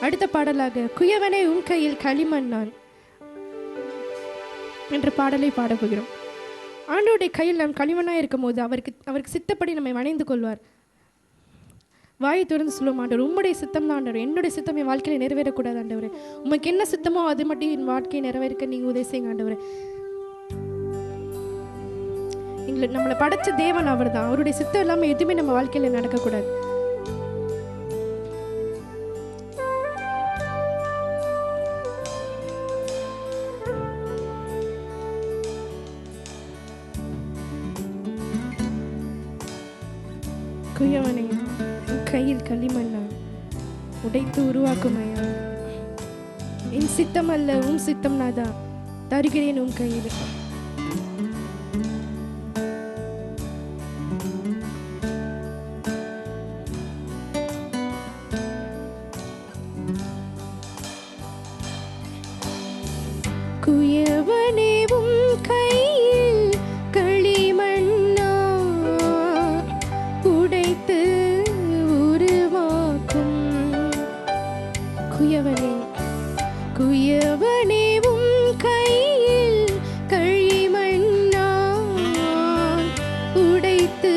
அடுத்த பாடலாக குயவனே உன் கையில் களிமண் நான் என்ற பாடலை பாடப்போகிறோம். ஆண்டவருடைய கையில் நாம் களிமண்ணாக இருக்கும் போது அவருக்கு சித்தப்படி நம்மை வணைந்து கொள்வார். வாயை திறந்து சொல்லுவோம், ஆண்டவர் உம்முடைய சித்தம் தான் ஆண்டவர், என்னுடைய சித்தம் என் வாழ்க்கையில் நிறைவேறக்கூடாது ஆண்டவர். உமக்கு என்ன சித்தமோ அது மட்டும் என் வாழ்க்கையை நிறைவேற்க நீங்கள் உதவி செய்யுங்க ஆண்டவர். நம்மளை படைச்ச தேவன் அவர் தான். அவருடைய சித்தம் இல்லாமல் எதுவுமே நம்ம வாழ்க்கையில் நடக்கக்கூடாது. குயவனே கையில் களிமண்ணா உடைத்து உருவாக்குமையா, என் சித்தம் அல்ல உன் சித்தம் நாதா, தருகிறேன் உன் கையில். குயவனே உன் கையில் களிமண்ணா உடைத்து உருவாக்கும். குயவனே குயவனே உன் கையில் களிமண்ணா உடைத்து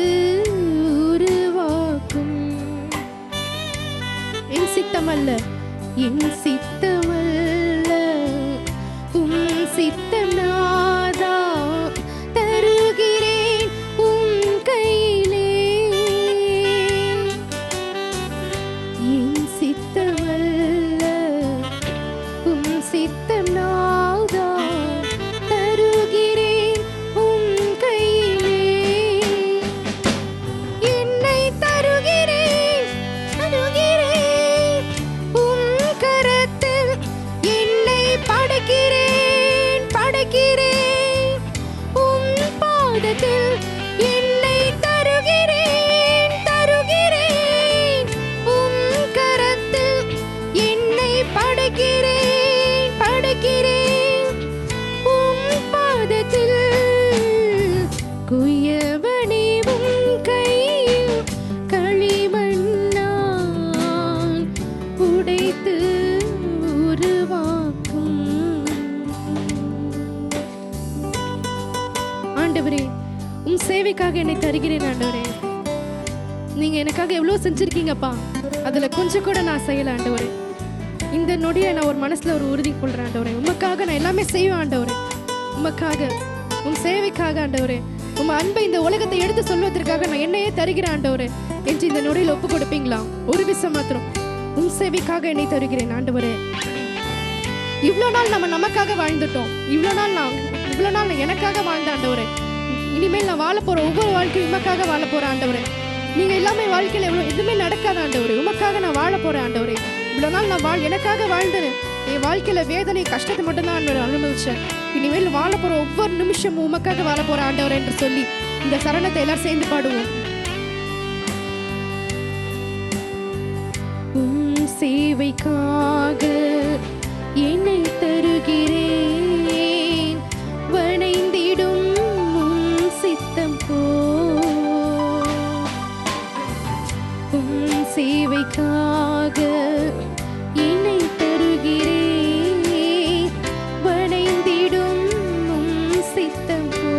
உருவாக்கும். என் சித்தமல்ல என் சித்தமல்ல உம் சித்தம் நாதா, தருகிறேன் உம் கையிலே. என் சித்தமல்ல உம் சித்தம் நாதா, தருகிறேன் உம் கையிலே. என்னை தருகிறேன் தருகிறேன் உம் கரத்தில், என்னை படைக்கிறேன் படைக்கிறேன் உம் பாதத்தில். என்னை தருகிறேன் தருகிறேன் உம் கரத்தில், என்னை படைக்கிறேன் படைக்கிறேன் உம் பாதத்தில். குயவனே உம் கையில் களிமண்ணால் உடைத்து உருவாக்கும். ஆண்டவரே உம் சேவைக்காக என்னை தருகிறேன் ஆண்டவரே. நீங்க எனக்காக எவ்வளவு செஞ்சிருக்கீங்கப்பா, அதுல கொஞ்சம் கூட நான் செய்யல ஆண்டவரே. இந்த நொடியை நான் ஒரு மனசுல ஒரு உறுதி கொள்றேன் ஆண்டவரே. உமக்காக நான் எல்லாமே செய்வேன் ஆண்டவரே. உமக்காக உம் சேவைக்காக ஆண்டவரே, உம் அன்பை இந்த உலகத்தை எடுத்து சொல்வதற்காக நான் என்னையே தருகிறேன் ஆண்டவரே என்று இந்த நொடியில் ஒப்பு கொடுப்பீங்களா? ஒரு விஷயம் மாத்திரம், உம் சேவைக்காக என்னை தருகிறேன் ஆண்டவரே. இவ்வளோ நாள் நம்ம நமக்காக வாழ்ந்துட்டோம். இவ்வளோ நாள் நான் எனக்காக வாழ்ந்த ஆண்டவரே. இனிமேல் நான் வாழ போற ஒவ்வொரு வாழ்க்கையும் உமக்காக வாழ போறேன் ஆண்டவரே. நீங்க எல்லாமே வாழ்க்கையில் எதுவுமே நடக்காத ஆண்டவரே. உமக்காக நான் வாழ போறேன் ஆண்டவரே. இவ்வளோ நாள் நான் எனக்காக வாழ்ந்தேன். என் வாழ்க்கையில வேதனை கஷ்டத்தை மட்டும் தான் அனுபவிச்சேன். இனிமேல் வாழ போற ஒவ்வொரு நிமிஷமும் உமக்காக வாழ போற ஆண்டவரே என்று சொல்லி இந்த சரணத்தை எல்லாரும் சேர்ந்து பாடுவோம். உம் சேவைக்காக என்னை தருகிறேன், வணைந்திடும் உம் சித்தம் போ. உம் சேவைக்காக என்னை தருகிறேன், வணைந்திடும் உம் சித்தம் போ.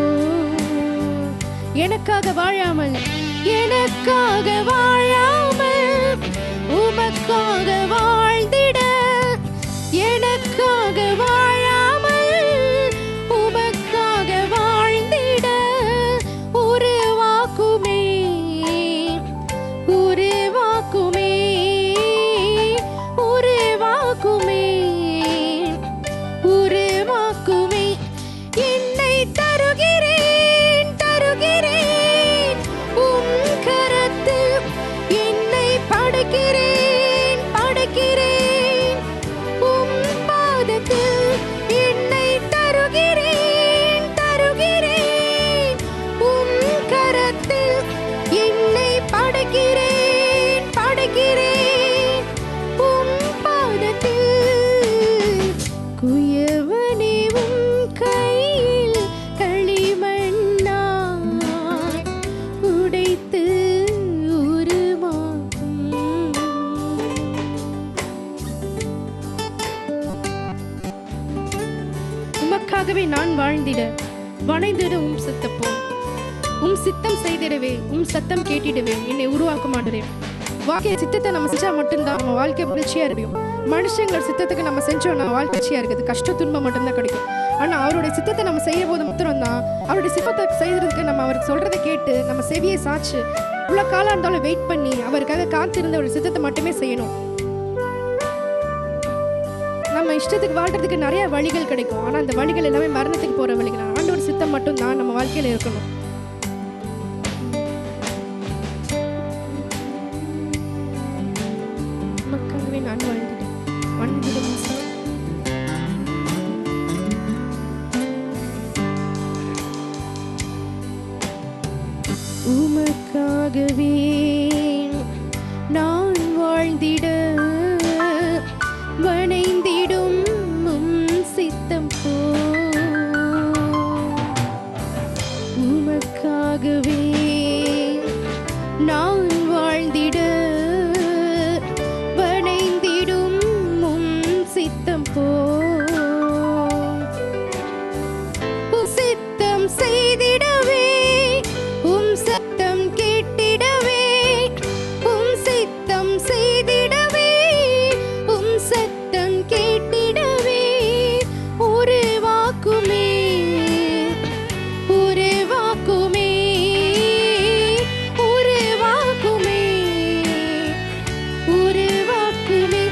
எனக்காக வாழாமல் உமக்காக வாழ்ந்திட, எனக்காக வாழாமல் உமக்காக வாழ்ந்திட உருவாக்குமே உருவாக்குமே உருவாக்குமே உருவாக்குமே. என்னை தருகிறேன் தருகிறேன் உம் கரத்தில், உமக்காகவே நான் வாழ்ந்திட வணைந்திட உம் சித்தப்போ உம் சித்தம் செய்திடவே உம் சத்தம் கேட்டிடவே என்னை உருவாக்க மாட்டேன். வாழ்க்கை சித்தத்தை நம்ம செஞ்சா மட்டும்தான் நம்ம வாழ்க்கை மகிழ்ச்சியா இருக்கும். மனுஷங்களோட சித்தத்துக்கு நம்ம செஞ்சோம் நம்ம வாழ்க்கைச்சியா இருக்குது, கஷ்ட துன்பம் மட்டும்தான் கிடைக்கும். ஆனா அவருடைய சித்தத்தை நம்ம செய்யும் போது மாத்திரம் தான் அவருடைய சித்தத்தை செய்யறதுக்கு நம்ம அவருக்கு சொல்றதை கேட்டு நம்ம செவியை சாச்சு இவ்வளவு காலம் இருந்தாலும் வெயிட் பண்ணி அவருக்காக காத்திருந்த ஒரு சித்தத்தை மட்டுமே செய்யணும். நம்ம இஷ்டத்துக்கு வாழ்றதுக்கு நிறைய வழிகள் கிடைக்கும். ஆனா அந்த வழிகள் எல்லாமே மரணத்துக்கு போற வழிகள். ஆண்டவர் சித்தம் மட்டும் தான் நம்ம வாழ்க்கையில இருக்கணும். உமக்காகவே நான் வாழ்ந்திட உமக்காகவே நான் வாழ்ந்திட வணைந்திடும் உம் சித்தம் போ உமக்காகவே நான் வாழ்ந்திட வணைந்திடும் உம் சித்தம் போ சித்தம் செய்திடவே உம் சத்தம் கேட்டிடவே உம் சித்தம் செய்திடவே உம் சத்தம் கேட்டிடவே ஒரு வாக்குமே ஒரு வாக்குமே ஒரு வாக்குமே ஒரு வாக்குமே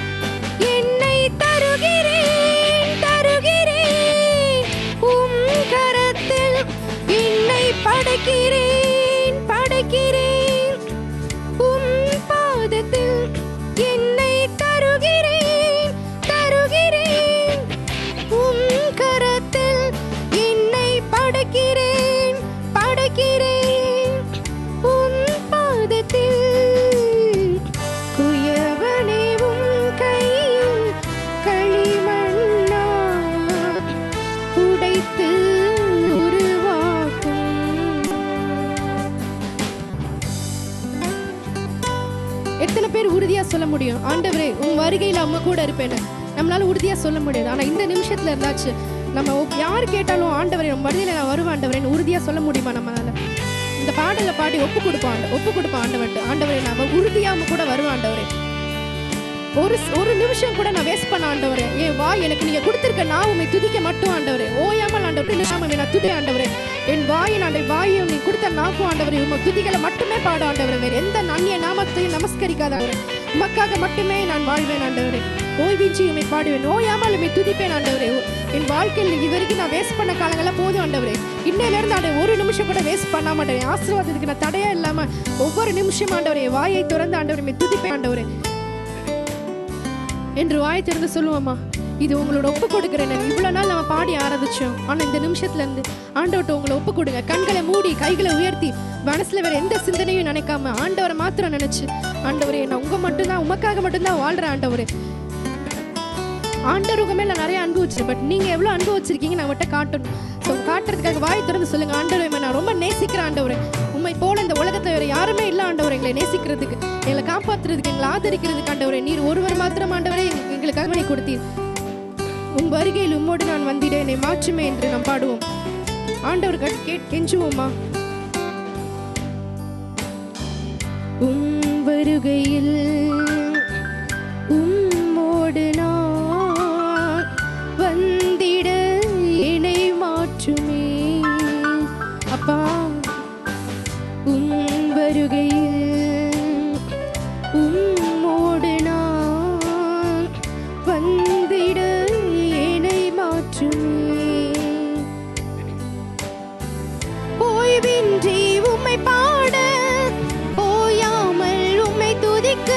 என்னை தருகிறேன் தருகிறேன் உம் கரத்தில் என்னை படைக்கிறேன் படைக்கிறேன் உம் பாதத்தில் என்னை தருகிறேன் தருகிறேன் உம் கரத்தில் என்னை படைக்கிறேன் படைக்கிறேன் உம் பாதத்தில் குயவனே உம் கையில் களிமண்ணா உடைத்து உருவாக்கும். எத்தனை பேர் உறுதியா சொல்ல முடியும் ஆண்டவரே உன் வருகையில் அம்மா கூட இருப்பேன்னு? நம்மளால உறுதியா சொல்ல முடியாது. ஆனா இந்த நிமிஷத்துல இருந்தாச்சு நம்ம யார் கேட்டாலும் ஆண்டவரே உன் வருகையில நான் வருவேன் ஆண்டவரேன்னு உறுதியா சொல்ல முடியுமா நம்மளால? இந்த பாடலை பாடி ஒப்பு கொடுப்பான் ஆண்டவர்கிட்ட. ஆண்டவரே நான் உறுதியாம கூட வருவேன் ஆண்டவரே. ஒரு நிமிஷம் கூட நான் வேஸ்ட் பண்ண ஆண்டவரே. ஏன் வாய் எனக்கு நீங்க கொடுத்திருக்க நான் உண்மை துதிக்க மட்டும் ஆண்டவரே. ஓயாமல் ஆண்டவரே நான் துதி ஆண்டவரே. என் வாயின் வாயை நீ கொடுத்த நாக்கும் ஆண்டவரே உங்க துதிகளை மட்டுமே பாட ஆண்டவரே. வேற எந்த அந்நிய நாமத்தையும் நமஸ்கரிக்காத உமக்காக மட்டுமே நான் வாழ்வேன் ஆண்டவரே. ஓய்வின்றி உண்மை பாடுவேன், ஓயாமல் உண்மை துதிப்பேன் ஆண்டவரே. என் வாழ்க்கையில் இதுவரைக்கும் நான் வேஸ்ட் பண்ண காலங்கள்லாம் போதும் ஆண்டவரே. இன்னையில இருந்து ஆண்டவரே ஒரு நிமிஷம் கூட வேஸ்ட் பண்ண மாட்டேன். ஆசீர்வாதத்துக்கு நான் தடையா இல்லாம ஒவ்வொரு நிமிஷம் ஆண்டவரே வாயை திறந்து ஆண்டவரை துதிப்பேன் ஆண்டவரே என்று வாயை திறந்து சொல்லுவோமா? இது உங்களோட ஒப்பு கொடுக்குறேன். இவ்வளவு நாள் நம்ம பாடி ஆரம்பிச்சோம். ஆனா இந்த நிமிஷத்துல இருந்து ஆண்டவர்கிட்ட உங்களை ஒப்பு கொடுங்க. கண்களை மூடி கைகளை உயர்த்தி மனசுல வேற எந்த சிந்தனையும் நினைக்காம ஆண்டவரை மாத்திரம் நினைச்சு ஆண்டவரே நான் உங்க மட்டும்தான் உமக்காக மட்டும்தான் வாழ்றேன் ஆண்டவரே. ஆண்டவர் உங்க மேல நிறைய அன்பு வச்சிருக்கேன். பட் நீங்க எவ்வளவு அன்பு வச்சிருக்கீங்க நான் விட்ட காட்டணும். ஸோ காட்டுறதுக்காக வாய் திறந்து சொல்லுங்க ஆண்டவரே நான் ரொம்ப நேசிக்கிறேன் ஆண்டவரே. உண்மை போல இந்த உலகத்துல வேற யாருமே இல்லை ஆண்டவரே எங்களை நேசிக்கிறதுக்கு, எங்களை காப்பாத்துறதுக்கு, எங்களை ஆதரிக்கிறதுக்கு ஆண்டவரே. நீர் ஒருவர் மாத்திரம் ஆண்டவரே எங்களுக்கு அருமை கொடுத்தீர். உன் வருகையில் உம்மோடு நான் வந்திட என்னை மாற்றுமே என்று நாம் பாடுவோம். ஆண்டவர் கெஞ்சுவோமா? உம் வருகையில் உம்மோடு நான் வந்திட என்னை மாற்றுமே அப்பா. உம் வருகையில் உம்மோடு நான் வந்திட என்னை மாற்றுமே. ஓய்வின்றி உம்மை பாட ஓயாமல் உம்மை துதிக்க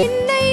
என்னை